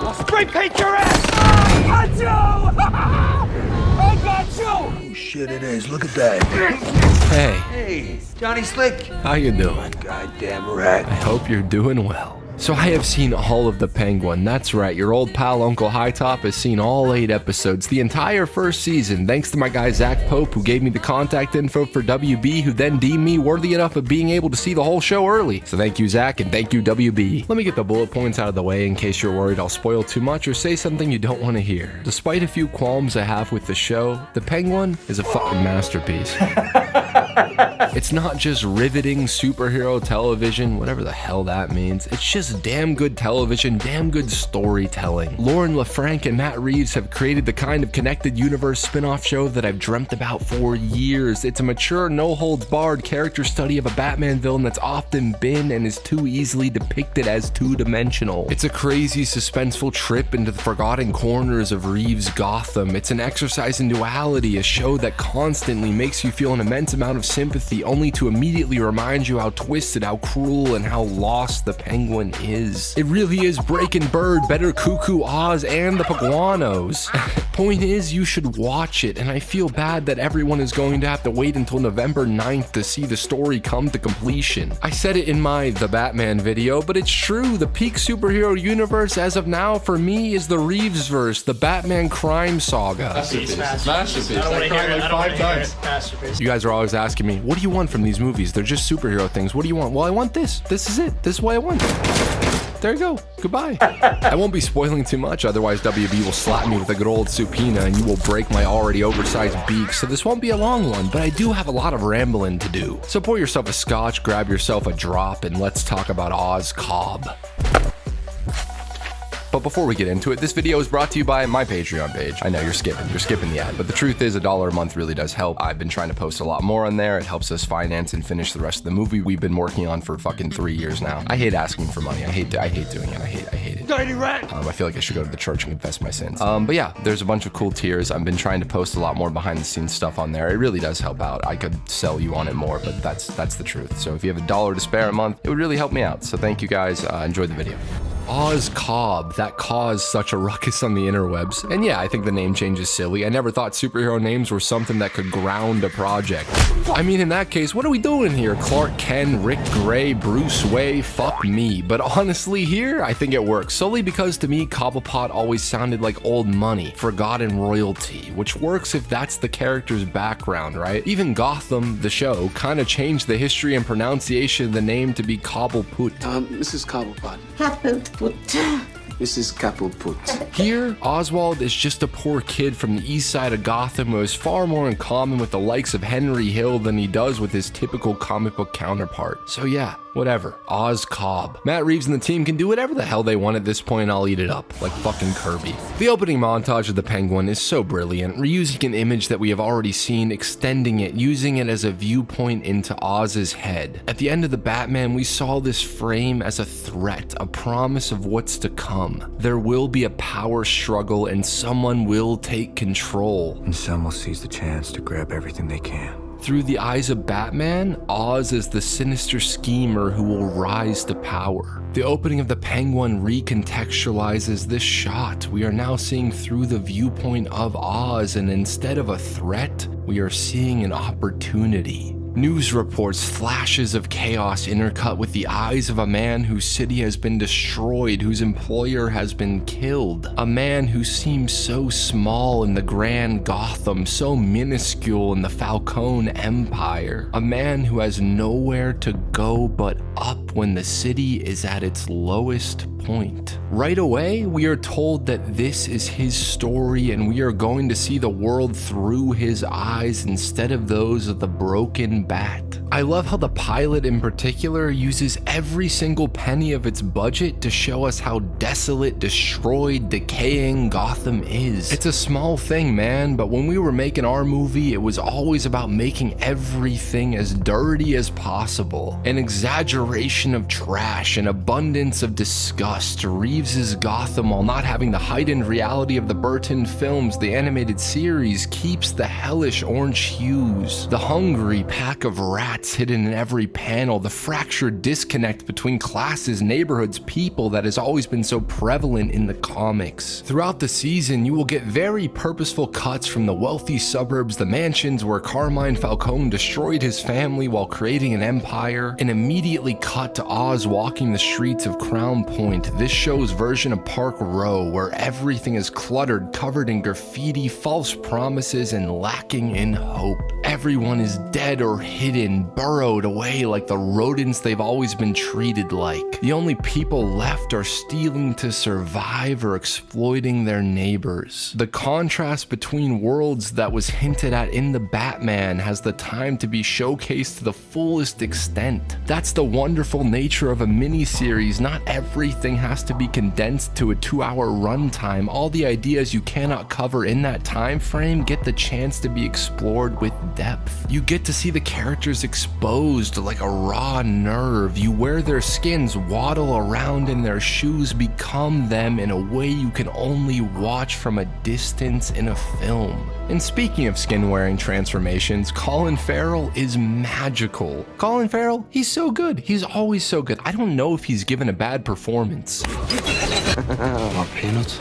I'll spray paint your ass! I got you! I got you! Oh shit, it is. Look at that. Hey, Hey, Johnny Slick. how you doing? Goddamn rat. I hope you're doing well. So I have seen all of The Penguin. That's right, your old pal Uncle HiTop has seen all 8 episodes, the entire first season, thanks to my guy Zach Pope, who gave me the contact info for WB, who then deemed me worthy enough of being able to see the whole show early. So thank you, Zach, and thank you, WB. Let me get the bullet points out of the way in case you're worried I'll spoil too much or say something you don't want to hear. Despite a few qualms I have with the show, The Penguin is a fucking masterpiece. It's not just riveting superhero television, whatever the hell that means. It's just damn good television, damn good storytelling. Lauren LaFranc and Matt Reeves have created the kind of connected universe spin-off show that I've dreamt about for years. It's a mature, no-holds-barred character study of a Batman villain that's often been and is too easily depicted as two-dimensional. It's a crazy, suspenseful trip into the forgotten corners of Reeves' Gotham. It's an exercise in duality, a show that constantly makes you feel an immense amount of sympathy, only to immediately remind you how twisted, how cruel, and how lost the Penguin is. It really is Breaking Bird, Better Cuckoo Oz, and the Paguanos. Point is, you should watch it, and I feel bad that everyone is going to have to wait until November 9th to see the story come to completion. I said it in my The Batman video, but it's true. The peak superhero universe as of now for me is the Reevesverse, the Batman crime saga. Masterpiece. I cried like 5 times. Masterpiece. You guys are always asking me, what do you want from these movies? They're just superhero things. What do you want? Well, I want this. This is it. This is what I want. There you go. Goodbye. I won't be spoiling too much, otherwise WB will slap me with a good old supina and you will break my already oversized beak, so this won't be a long one, but I do have a lot of rambling to do. So pour yourself a scotch, grab yourself a drop, and let's talk about Oz Cobb. But before we get into it, this video is brought to you by my Patreon page. I know you're skipping the ad, but the truth is $1 a month really does help. I've been trying to post a lot more on there. It helps us finance and finish the rest of the movie we've been working on for fucking 3 years now. I hate asking for money. I hate doing it. I hate it. Dirty rat! I feel like I should go to the church and confess my sins. But yeah, there's a bunch of cool tiers. I've been trying to post a lot more behind the scenes stuff on there. It really does help out. I could sell you on it more, but that's the truth. So if you have $1 to spare a month, it would really help me out. So thank you guys. Enjoy the video. Oz Cobb, that caused such a ruckus on the interwebs. And yeah, I think the name change is silly. I never thought superhero names were something that could ground a project. I mean, in that case, what are we doing here? Clark Kent, Rick Gray, Bruce Wayne, fuck me. But honestly here, I think it works. Solely because to me, Cobblepot always sounded like old money, forgotten royalty, which works if that's the character's background, right? Even Gotham, the show, kind of changed the history and pronunciation of the name to be Cobblepot. Mrs. Cobblepot. Mrs. Cobblepot. Here, Oswald is just a poor kid from the east side of Gotham who has far more in common with the likes of Henry Hill than he does with his typical comic book counterpart. So yeah, whatever. Oz Cobb. Matt Reeves and the team can do whatever the hell they want at this point and I'll eat it up, like fucking Kirby. The opening montage of The Penguin is so brilliant, reusing an image that we have already seen, extending it, using it as a viewpoint into Oz's head. At the end of The Batman, we saw this frame as a threat, a promise of what's to come. There will be a power struggle and someone will take control. And some will seize the chance to grab everything they can. Through the eyes of Batman, Oz is the sinister schemer who will rise to power. The opening of The Penguin recontextualizes this shot. We are now seeing through the viewpoint of Oz, and instead of a threat, we are seeing an opportunity. News reports, flashes of chaos intercut with the eyes of a man whose city has been destroyed, whose employer has been killed. A man who seems so small in the grand Gotham, so minuscule in the Falcone Empire. A man who has nowhere to go but up when the city is at its lowest point. Right away, we are told that this is his story and we are going to see the world through his eyes instead of those of the broken bat. I love how the pilot in particular uses every single penny of its budget to show us how desolate, destroyed, decaying Gotham is. It's a small thing, man, but when we were making our movie, it was always about making everything as dirty as possible. An exaggeration of trash, an abundance of disgust. Reeves's Gotham, while not having the heightened reality of the Burton films, the animated series keeps the hellish orange hues. The hungry pack of rats threats hidden in every panel, the fractured disconnect between classes, neighborhoods, people that has always been so prevalent in the comics. Throughout the season, you will get very purposeful cuts from the wealthy suburbs, the mansions where Carmine Falcone destroyed his family while creating an empire, and immediately cut to Oz walking the streets of Crown Point, this show's version of Park Row, where everything is cluttered, covered in graffiti, false promises, and lacking in hope. Everyone is dead or hidden, burrowed away like the rodents they've always been treated like. The only people left are stealing to survive or exploiting their neighbors. The contrast between worlds that was hinted at in the Batman has the time to be showcased to the fullest extent. That's the wonderful nature of a miniseries. Not everything has to be condensed to a 2-hour runtime. All the ideas you cannot cover in that time frame get the chance to be explored with depth. You get to see the characters exposed like a raw nerve. You wear their skins, waddle around in their shoes, become them in a way you can only watch from a distance in a film. And speaking of skin-wearing transformations, Colin Farrell is magical. Colin Farrell, he's so good. He's always so good. I don't know if he's given a bad performance. Want peanuts?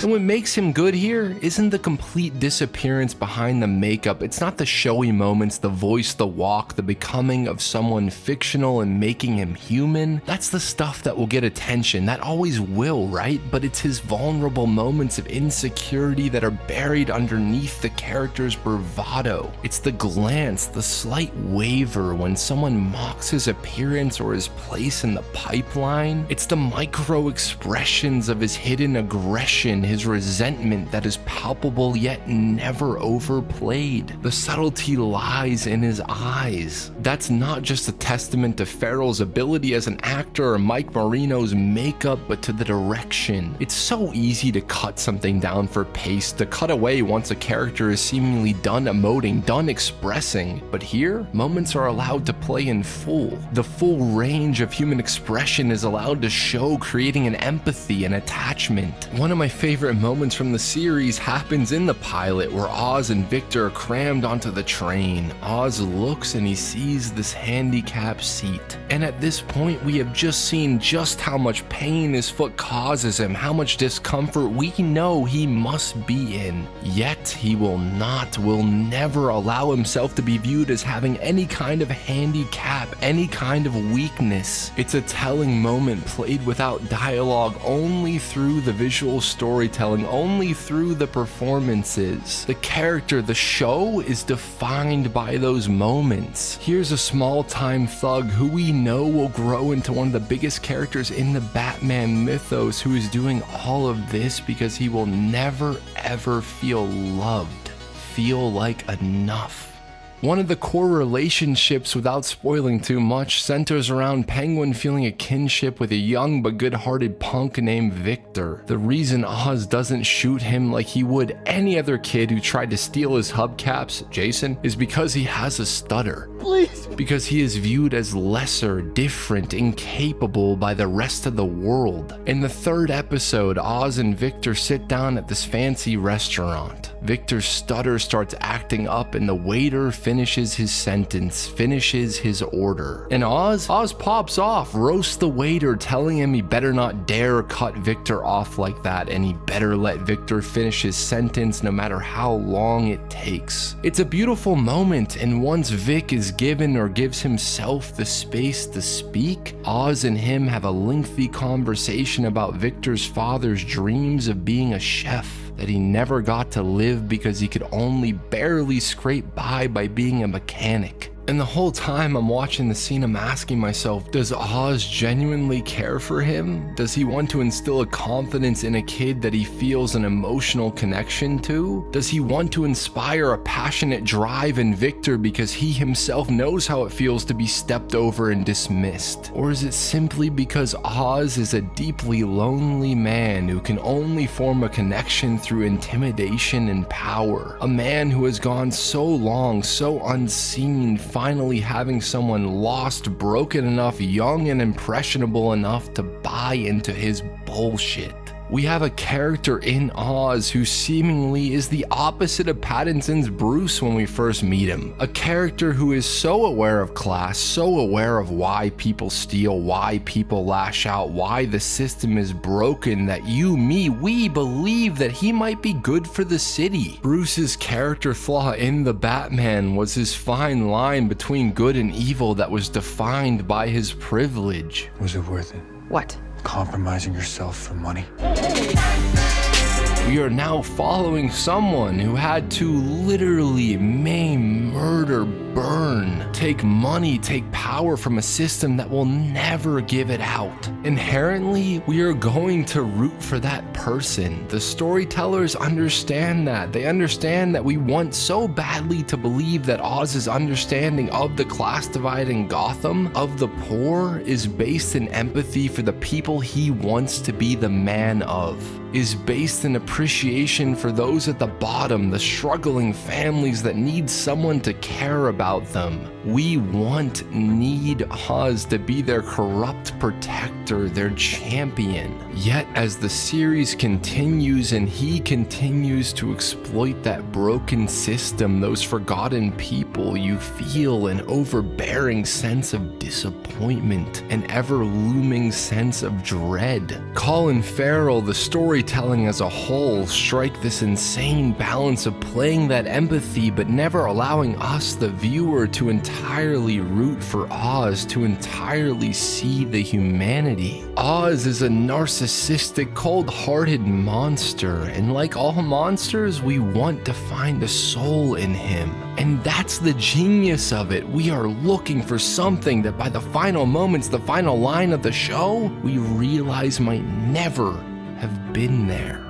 And what makes him good here isn't the complete disappearance behind the makeup. It's not the showy moments, the voice, the walk, the becoming of someone fictional and making him human. That's the stuff that will get attention. That always will, right? But it's his vulnerable moments of insecurity that are buried underneath the character's bravado. It's the glance, the slight waver when someone mocks his appearance or his place in the pipeline. It's the micro expressions of his hidden aggression, his resentment that is palpable yet never overplayed. The subtlety lies in his eyes. That's not just a testament to Farrell's ability as an actor or Mike Marino's makeup, but to the direction. It's so easy to cut something down for pace, to cut away once a character is seemingly done emoting, done expressing. But here, moments are allowed to play in full. The full range of human expression is allowed to show, creating an empathy and attachment. One of my favorite moments from the series happens in the pilot, where Oz and Victor are crammed onto the train. Oz looks and he sees this handicap seat. And at this point, we have just seen just how much pain his foot causes him, how much discomfort we know he must be in. Yet he will never allow himself to be viewed as having any kind of handicap, any kind of weakness. It's a telling moment played without dialogue, only through the visual storytelling, only through the performances. The character, the show, is defined by those moments. Here's a small-time thug who we know will grow into one of the biggest characters in the Batman mythos, who is doing all of this because he will never ever feel loved, feel like enough. One of the core relationships, without spoiling too much, centers around Penguin feeling a kinship with a young but good-hearted punk named Victor. The reason Oz doesn't shoot him like he would any other kid who tried to steal his hubcaps, Jason, is because he has a stutter. Please. Because he is viewed as lesser, different, incapable by the rest of the world. In the third episode, Oz and Victor sit down at this fancy restaurant. Victor's stutter starts acting up and the waiter finishes his sentence, finishes his order. And Oz pops off, roasts the waiter, telling him he better not dare cut Victor off like that, and he better let Victor finish his sentence no matter how long it takes. It's a beautiful moment, and once Vic is given or gives himself the space to speak, Oz and him have a lengthy conversation about Victor's father's dreams of being a chef that he never got to live because he could only barely scrape by being a mechanic. And the whole time I'm watching the scene, I'm asking myself, does Oz genuinely care for him? Does he want to instill a confidence in a kid that he feels an emotional connection to? Does he want to inspire a passionate drive in Victor because he himself knows how it feels to be stepped over and dismissed? Or is it simply because Oz is a deeply lonely man who can only form a connection through intimidation and power? A man who has gone so long, so unseen, finally having someone lost, broken enough, young and impressionable enough to buy into his bullshit. We have a character in Oz who seemingly is the opposite of Pattinson's Bruce when we first meet him. A character who is so aware of class, so aware of why people steal, why people lash out, why the system is broken, that we believe that he might be good for the city. Bruce's character flaw in The Batman was his fine line between good and evil that was defined by his privilege. Was it worth it? What? Compromising yourself for money? We are now following someone who had to literally maim, murder, burn, take money, take power from a system that will never give it out. Inherently, we are going to root for that person. The storytellers understand that. They understand that we want so badly to believe that Oz's understanding of the class divide in Gotham, of the poor, is based in empathy for the people he wants to be the man of, is based in appreciation for those at the bottom, the struggling families that need someone to care about them. We need Oz to be their corrupt protector, their champion. Yet as the series continues and he continues to exploit that broken system, those forgotten people, you feel an overbearing sense of disappointment, an ever-looming sense of dread. Colin Farrell, the storytelling as a whole, strike this insane balance of playing that empathy but never allowing us, the viewer, to entirely root for Oz, to entirely see the humanity. Oz is a narcissistic, cold-hearted monster, and like all monsters, we want to find a soul in him. And that's the genius of it. We are looking for something that by the final moments, the final line of the show, we realize might never have been there.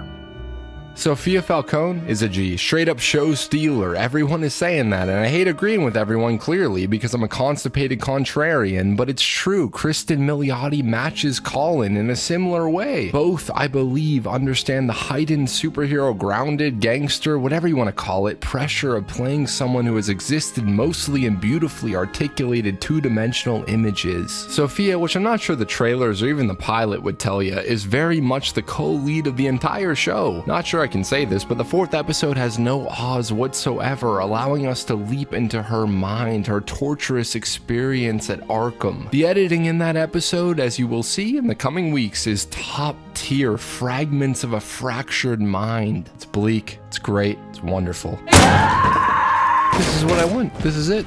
Sofia Falcone is a G, straight up show stealer. Everyone is saying that, and I hate agreeing with everyone clearly because I'm a constipated contrarian, but it's true. Kristen Milioti matches Colin in a similar way. Both, I believe, understand the heightened superhero, grounded, gangster, whatever you want to call it, pressure of playing someone who has existed mostly in beautifully articulated two-dimensional images. Sofia, which I'm not sure the trailers or even the pilot would tell you, is very much the co-lead of the entire show. Not sure I can say this, but the 4th episode has no Oz whatsoever, allowing us to leap into her mind, her torturous experience at Arkham. The editing in that episode, as you will see in the coming weeks, is top tier, fragments of a fractured mind. It's bleak, it's great, it's wonderful. This is what I want. This is it.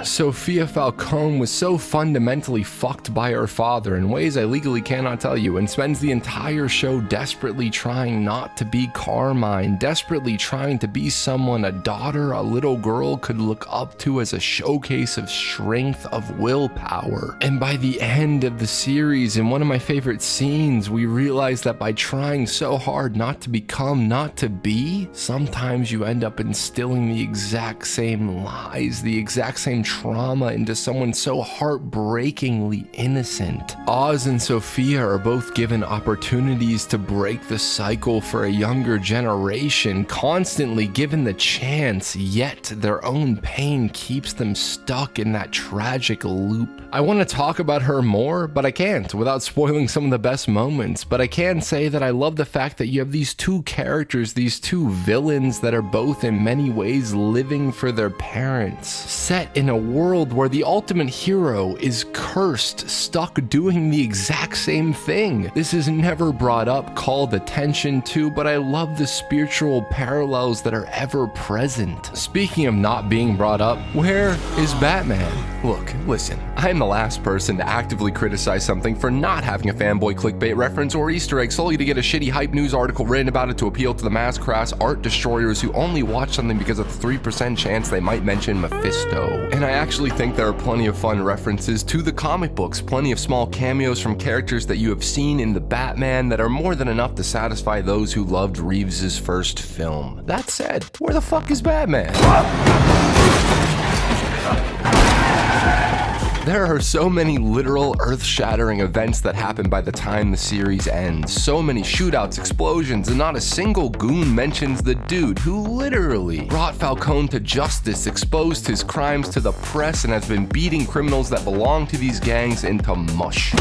Sofia Falcone was so fundamentally fucked by her father in ways I legally cannot tell you, and spends the entire show desperately trying not to be Carmine, desperately trying to be someone a daughter, a little girl could look up to as a showcase of strength, of willpower. And by the end of the series, in one of my favorite scenes, we realize that by trying so hard not to become, not to be, sometimes you end up instilling the exact same lies, the exact same trauma into someone so heartbreakingly innocent. Oz and Sofia are both given opportunities to break the cycle for a younger generation, constantly given the chance, yet their own pain keeps them stuck in that tragic loop. I want to talk about her more, but I can't without spoiling some of the best moments. But I can say that I love the fact that you have these two characters, these two villains that are both in many ways living for their parents, set in a world where the ultimate hero is cursed, stuck doing the exact same thing. This is never brought up, called attention to, but I love the spiritual parallels that are ever present. Speaking of not being brought up, where is Batman? Look, listen, I am the last person to actively criticize something for not having a fanboy clickbait reference or Easter egg solely to get a shitty hype news article written about it to appeal to the mass crass art destroyers who only watch something because of the 3% chance they might mention Mephisto. And I actually think there are plenty of fun references to the comic books, plenty of small cameos from characters that you have seen in the Batman that are more than enough to satisfy those who loved Reeves's first film. That said, where the fuck is Batman? There are so many literal earth-shattering events that happen by the time the series ends. So many shootouts, explosions, and not a single goon mentions the dude who literally brought Falcone to justice, exposed his crimes to the press, and has been beating criminals that belong to these gangs into mush.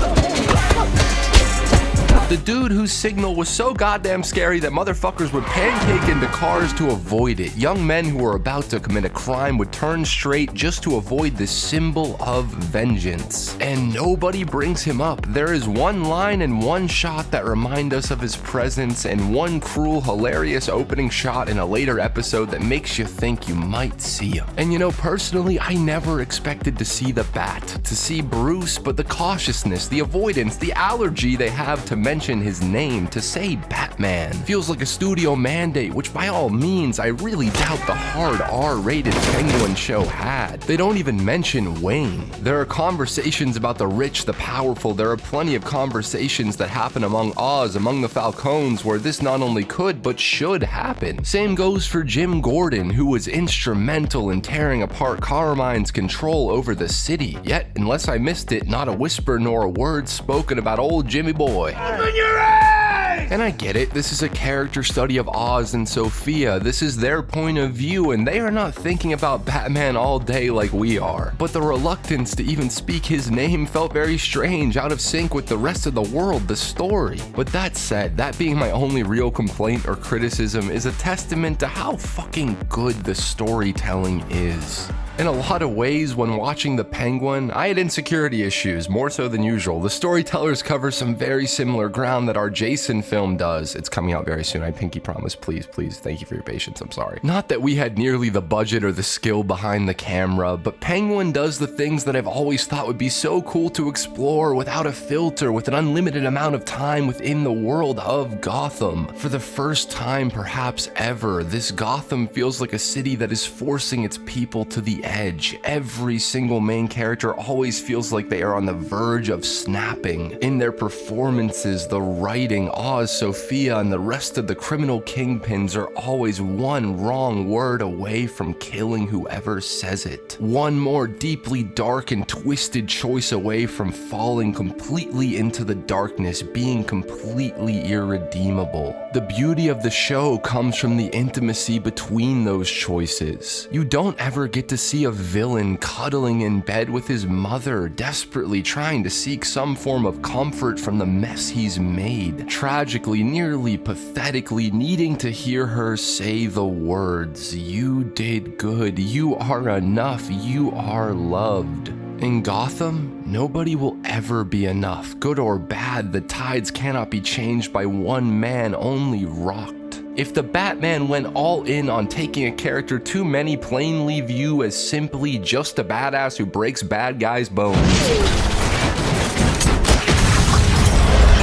The dude whose signal was so goddamn scary that motherfuckers would pancake into cars to avoid it. Young men who were about to commit a crime would turn straight just to avoid this symbol of vengeance. And nobody brings him up. There is one line and one shot that remind us of his presence, and one cruel, hilarious opening shot in a later episode that makes you think you might see him. And you know, personally, I never expected to see the Bat, to see Bruce, but the cautiousness, the avoidance, the allergy they have to mention his name, to say Batman, feels like a studio mandate, which by all means I really doubt the hard R-rated Penguin show had. They don't even mention Wayne. There are conversations about the rich, the powerful. There are plenty of conversations that happen among Oz, among the Falcones, where this not only could but should happen. Same goes for Jim Gordon, who was instrumental in tearing apart Carmine's control over the city. Yet, unless I missed it, not a whisper nor a word spoken about old Jimmy Boy. Open your eyes! And I get it, this is a character study of Oz and Sofia. This is their point of view, and they are not thinking about Batman all day like we are. But the reluctance to even speak his name felt very strange, out of sync with the rest of the world, the story. But that said, that being my only real complaint or criticism is a testament to how fucking good the storytelling is. In a lot of ways, when watching The Penguin, I had insecurity issues, more so than usual. The storytellers cover some very similar ground that our Jason film does. It's coming out very soon, I pinky promise. Please, thank you for your patience, I'm sorry. Not that we had nearly the budget or the skill behind the camera, but Penguin does the things that I've always thought would be so cool to explore without a filter, with an unlimited amount of time within the world of Gotham. For the first time, perhaps ever, this Gotham feels like a city that is forcing its people to the edge. Every single main character always feels like they are on the verge of snapping. In their performances, the writing, Oz, Sofia, and the rest of the criminal kingpins are always one wrong word away from killing whoever says it. One more deeply dark and twisted choice away from falling completely into the darkness, being completely irredeemable. The beauty of the show comes from the intimacy between those choices. You don't ever get to see a villain cuddling in bed with his mother, desperately trying to seek some form of comfort from the mess he's made, tragically, nearly pathetically needing to hear her say the words, "You did good, you are enough, you are loved." In Gotham, nobody will ever be enough. Good or bad, the tides cannot be changed by one man, only rocked. If the Batman went all in on taking a character too many plainly view as simply just a badass who breaks bad guys' bones,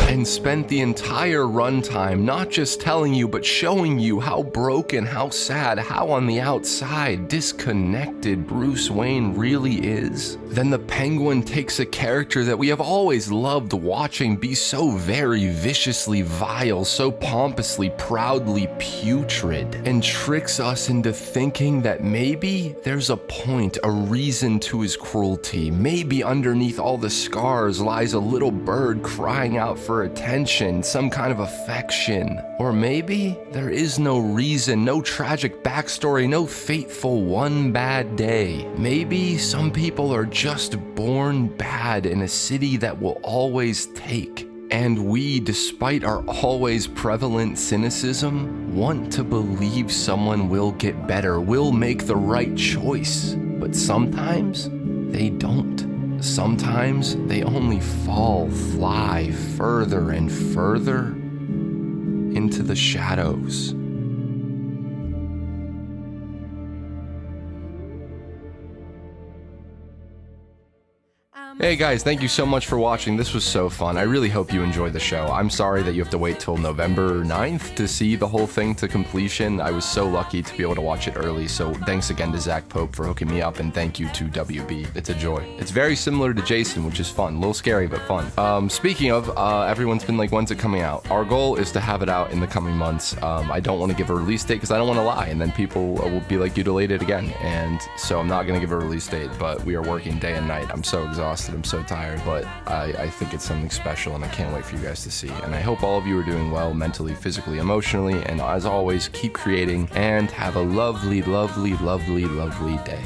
and spent the entire runtime not just telling you but showing you how broken, how sad, how on the outside disconnected Bruce Wayne really is, then the Penguin takes a character that we have always loved watching be so very viciously vile, so pompously, proudly putrid, and tricks us into thinking that maybe there's a point, a reason to his cruelty. Maybe underneath all the scars lies a little bird crying out for attention, some kind of affection. Or maybe there is no reason, no tragic backstory, no fateful one bad day. Maybe some people are just born bad in a city that will always take. And we, despite our always prevalent cynicism, want to believe someone will get better, will make the right choice. But sometimes they don't. Sometimes they only fly further and further into the shadows. Hey guys, thank you so much for watching. This was so fun. I really hope you enjoyed the show. I'm sorry that you have to wait till November 9th to see the whole thing to completion. I was so lucky to be able to watch it early, so thanks again to Zach Pope for hooking me up, and thank you to WB. It's a joy. It's very similar to Jason, which is fun. A little scary, but fun. Speaking of, everyone's been like, when's it coming out? Our goal is to have it out in the coming months. I don't want to give a release date because I don't want to lie, and then people will be like, you delayed it again. And so I'm not going to give a release date, but we are working day and night. I'm so exhausted. I'm so tired, but I think it's something special, and I can't wait for you guys to see. And I hope all of you are doing well mentally, physically, emotionally, and as always, keep creating and have a lovely, lovely, lovely, lovely day.